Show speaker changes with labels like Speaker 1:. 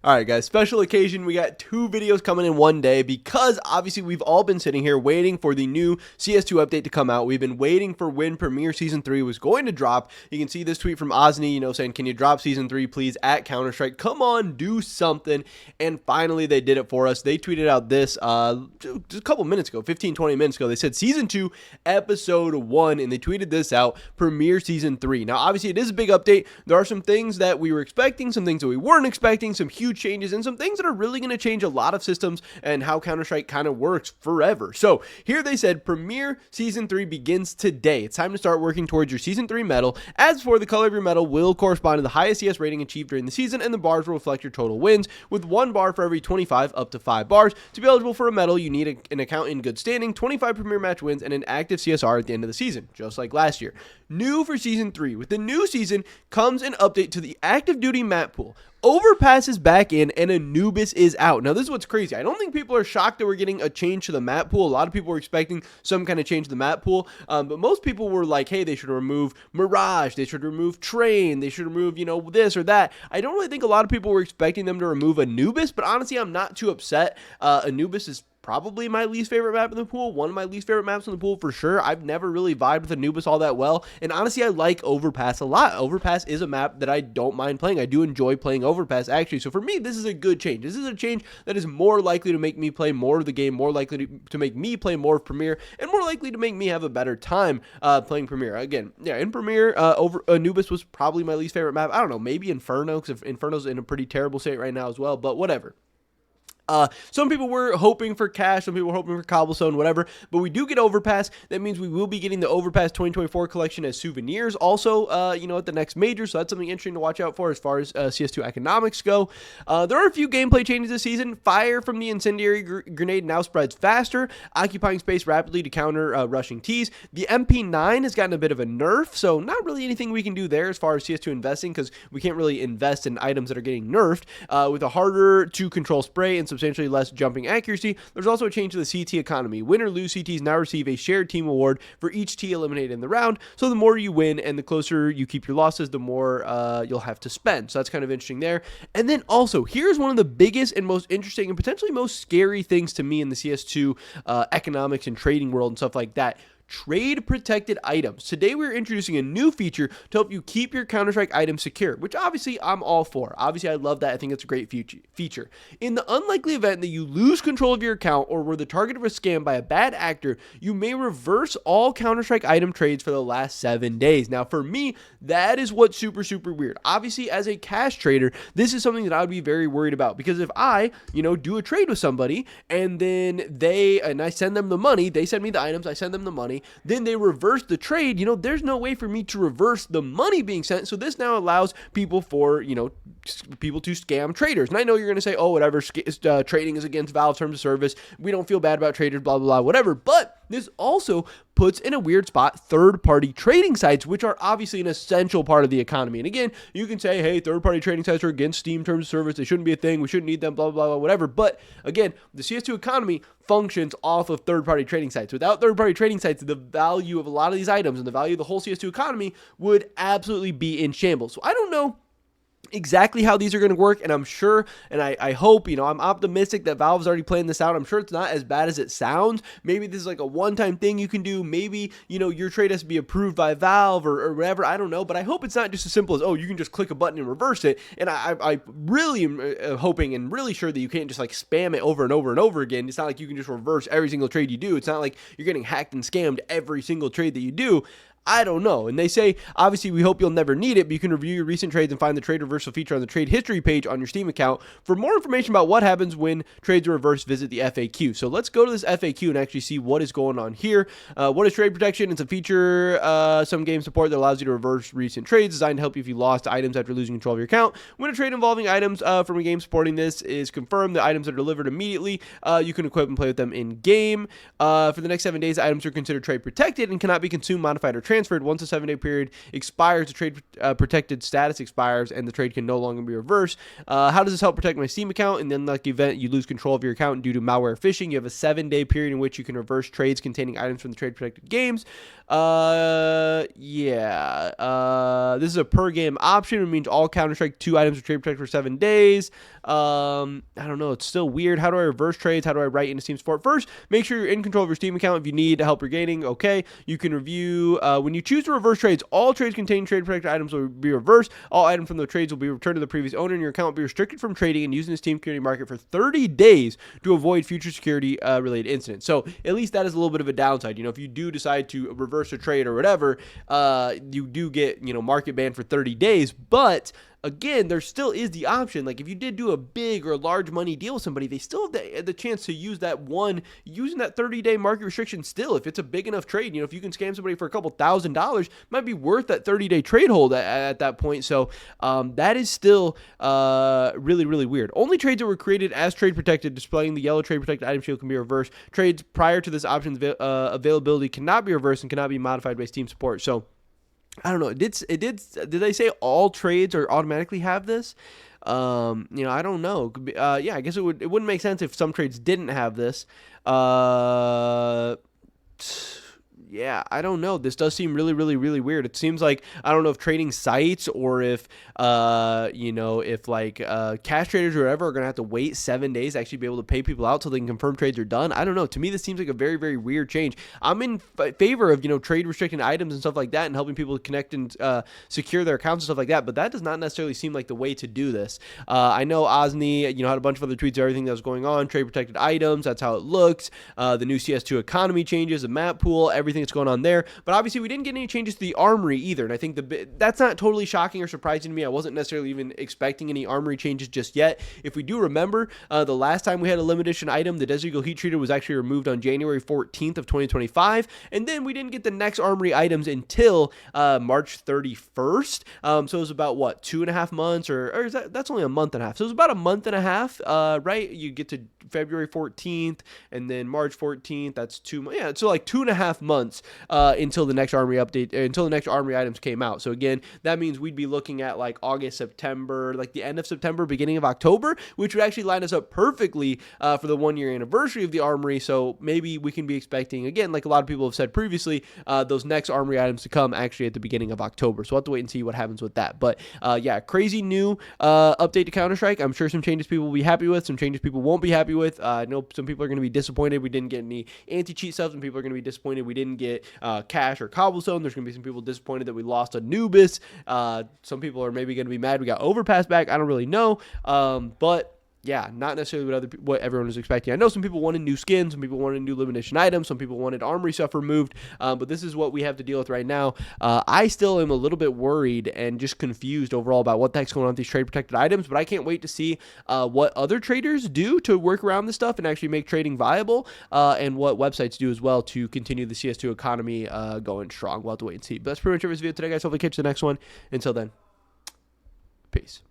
Speaker 1: All right, guys, special occasion. We got 2 videos coming in one day because obviously we've all been sitting here waiting for the new CS2 update to come out. We've been waiting for when Premiere Season 3 was going to drop. You can see this tweet from Osni, saying, can you drop Season 3, please, at Counter-Strike? Come on, do something. And finally, they did it for us. They tweeted out this just a couple minutes ago, 15, 20 minutes ago. They said Season 2, Episode 1, and they tweeted this out, Premiere Season 3. Now, obviously, it is a big update. There are some things that we were expecting, some things that we weren't expecting, some huge changes, and some things that are really going to change a lot of systems and how Counter-Strike kind of works forever. So here they said Premiere Season 3 begins today. It's time to start working towards your Season 3 medal. As for the color of your medal will correspond to the highest CS rating achieved during the season, and the bars will reflect your total wins, with 1 bar for every 25 up to 5 bars. To be eligible for a medal, you need an account in good standing, 25 Premiere match wins, and an active CSR at the end of the season, just like last year. New for Season 3. With the new season comes an update to the active duty map pool. Overpass is back in and Anubis is out. Now, this is what's crazy. I don't think people are shocked that we're getting a change to the map pool. A lot of people were expecting some kind of change to the map pool, but most people were like, hey, they should remove Mirage, they should remove Train, they should remove, this or that. I don't really think a lot of people were expecting them to remove Anubis, but honestly, I'm not too upset. Anubis is probably my least favorite map in the pool. One of my least favorite maps in the pool for sure. I've never really vibed with Anubis all that well. And honestly, I like Overpass a lot. Overpass is a map that I don't mind playing. I do enjoy playing Overpass, actually. So for me, this is a good change. This is a change that is more likely to make me play more of the game, more likely to make me play more of Premiere, and more likely to make me have a better time playing Premiere. Again, yeah, in Premiere, Anubis was probably my least favorite map. I don't know, maybe Inferno, because Inferno's in a pretty terrible state right now as well, but whatever. Some people were hoping for Cash, some people were hoping for Cobblestone, whatever, but we do get Overpass. That means we will be getting the Overpass 2024 collection as souvenirs also, at the next major, so that's something interesting to watch out for as far as CS2 economics go. There are a few gameplay changes this season. Fire from the incendiary grenade now spreads faster, occupying space rapidly to counter rushing Ts. The MP9 has gotten a bit of a nerf, so not really anything we can do there as far as CS2 investing, because we can't really invest in items that are getting nerfed. With a harder to control spray and substantially less jumping accuracy, there's also a change to the CT economy. Win or lose, CTs now receive a shared team award for each T eliminated in the round, so the more you win and the closer you keep your losses, the more you'll have to spend. So that's kind of interesting there. And then also, here's one of the biggest and most interesting and potentially most scary things to me in the CS2 economics and trading world and stuff like that. Trade protected items. Today we're introducing a new feature to help you keep your Counter-Strike items secure, which obviously I'm all for. Obviously I love that. I think it's a great feature. In the unlikely event that you lose control of your account or were the target of a scam by a bad actor, you may reverse all Counter-Strike item trades for the last 7 days. Now for me, that is what's super, super weird. Obviously as a cash trader, this is something that I would be very worried about, because if I, do a trade with somebody and then I send them the money, they send me the items, I send them the money, then they reverse the trade, there's no way for me to reverse the money being sent. So this now allows people people to scam traders. And I know you're going to say, oh, whatever, trading is against Valve terms of service. We don't feel bad about traders, blah, blah, blah, whatever. But this also puts in a weird spot third-party trading sites, which are obviously an essential part of the economy. And again, you can say, hey, third-party trading sites are against Steam terms of service. They shouldn't be a thing. We shouldn't need them, blah, blah, blah, whatever. But again, the CS2 economy functions off of third-party trading sites. Without third-party trading sites, the value of a lot of these items and the value of the whole CS2 economy would absolutely be in shambles. So I don't know exactly how these are going to work, and I'm sure, and I hope, I'm optimistic that Valve's already playing this out. I'm sure it's not as bad as it sounds. Maybe this is like a one-time thing you can do. Maybe, your trade has to be approved by Valve or whatever. I don't know, but I hope it's not just as simple as, oh, you can just click a button and reverse it. And I really am hoping and really sure that you can't just like spam it over and over and over again. It's not like you can just reverse every single trade you do. It's not like you're getting hacked and scammed every single trade that you do. I don't know. And they say, obviously, we hope you'll never need it, but you can review your recent trades and find the trade reversal feature on the trade history page on your Steam account. For more information about what happens when trades are reversed, visit the FAQ. So let's go to this FAQ and actually see what is going on here. What is trade protection? It's a feature, some game support that allows you to reverse recent trades, designed to help you if you lost items after losing control of your account. When a trade involving items from a game supporting this is confirmed, the items are delivered immediately. You can equip and play with them in game. For the next 7 days, items are considered trade protected and cannot be consumed, modified, or transferred. Once the 7-day period expires, the trade protected status expires, and the trade can no longer be reversed. How does this help protect my Steam account? In the unlucky event you lose control of your account due to malware phishing, you have a 7-day period in which you can reverse trades containing items from the trade protected games. This is a per game option. It means all Counter-Strike 2 items are trade protected for 7 days. I don't know. It's still weird. How do I reverse trades? How do I write into Steam support? First, make sure you're in control of your Steam account. If you need help regaining, okay, you can review. When you choose to reverse trades, all trades containing trade protected items will be reversed. All items from the trades will be returned to the previous owner, and your account will be restricted from trading and using the Steam security market for 30 days to avoid future security related incidents. So at least that is a little bit of a downside. If you do decide to reverse a trade or whatever, you do get, market ban for 30 days, but again, there still is the option. Like if you did do a big or large money deal with somebody, they still have the chance to use using that 30-day market restriction still. If it's a big enough trade, if you can scam somebody for a couple $1,000, might be worth that 30-day trade hold at that point. So that is still really, really weird. Only trades that were created as trade protected, displaying the yellow trade protected item shield, can be reversed. Trades prior to this option's availability cannot be reversed and cannot be modified by Steam support. So I don't know. Did they say all trades are automatically have this? I don't know. I guess it wouldn't make sense if some trades didn't have this. Yeah, I don't know. This does seem really, really, really weird. It seems like, I don't know if trading sites or if cash traders or whatever are going to have to wait 7 days to actually be able to pay people out so they can confirm trades are done. I don't know. To me, this seems like a very, very weird change. I'm in favor of, trade restricting items and stuff like that and helping people connect and secure their accounts and stuff like that, but that does not necessarily seem like the way to do this. I know Osni, had a bunch of other tweets of everything that was going on, trade protected items, that's how it looks. The new CS2 economy changes, the map pool, everything that's going on there. But obviously, we didn't get any changes to the armory either. And I think that's not totally shocking or surprising to me. I wasn't necessarily even expecting any armory changes just yet. If we do remember, the last time we had a limited edition item, the Desert Eagle Heat Treater was actually removed on January 14th of 2025. And then we didn't get the next armory items until March 31st. So it was about, 2.5 months? Or is that's only a month and a half. So it was about a month and a half, right? You get to February 14th and then March 14th. That's 2 months. Yeah, so like 2.5 months until the next armory update, until the next armory items came out. So again, that means we'd be looking at like August, September, like the end of September, beginning of October, which would actually line us up perfectly for the 1-year anniversary of the armory. So maybe we can be expecting, again, like a lot of people have said previously, those next armory items to come actually at the beginning of October. So we'll have to wait and see what happens with that. But crazy new update to Counter-Strike. I'm sure some changes people will be happy with, some changes people won't be happy with. I know some people are going to be disappointed we didn't get any anti-cheat stuff. Some people are going to be disappointed we didn't get cash or cobblestone. There's going to be some people disappointed that we lost Anubis. Some people are maybe going to be mad we got Overpass back. I don't really know. But yeah, not necessarily what everyone was expecting. I know some people wanted new skins, some people wanted new limited edition items, some people wanted armory stuff removed, but this is what we have to deal with right now. I still am a little bit worried and just confused overall about what the heck's going on with these trade protected items, but I can't wait to see what other traders do to work around this stuff and actually make trading viable, and what websites do as well to continue the CS2 economy going strong. We'll have to wait and see. But that's pretty much it for this video today, guys. Hopefully catch you the next one. Until then, peace.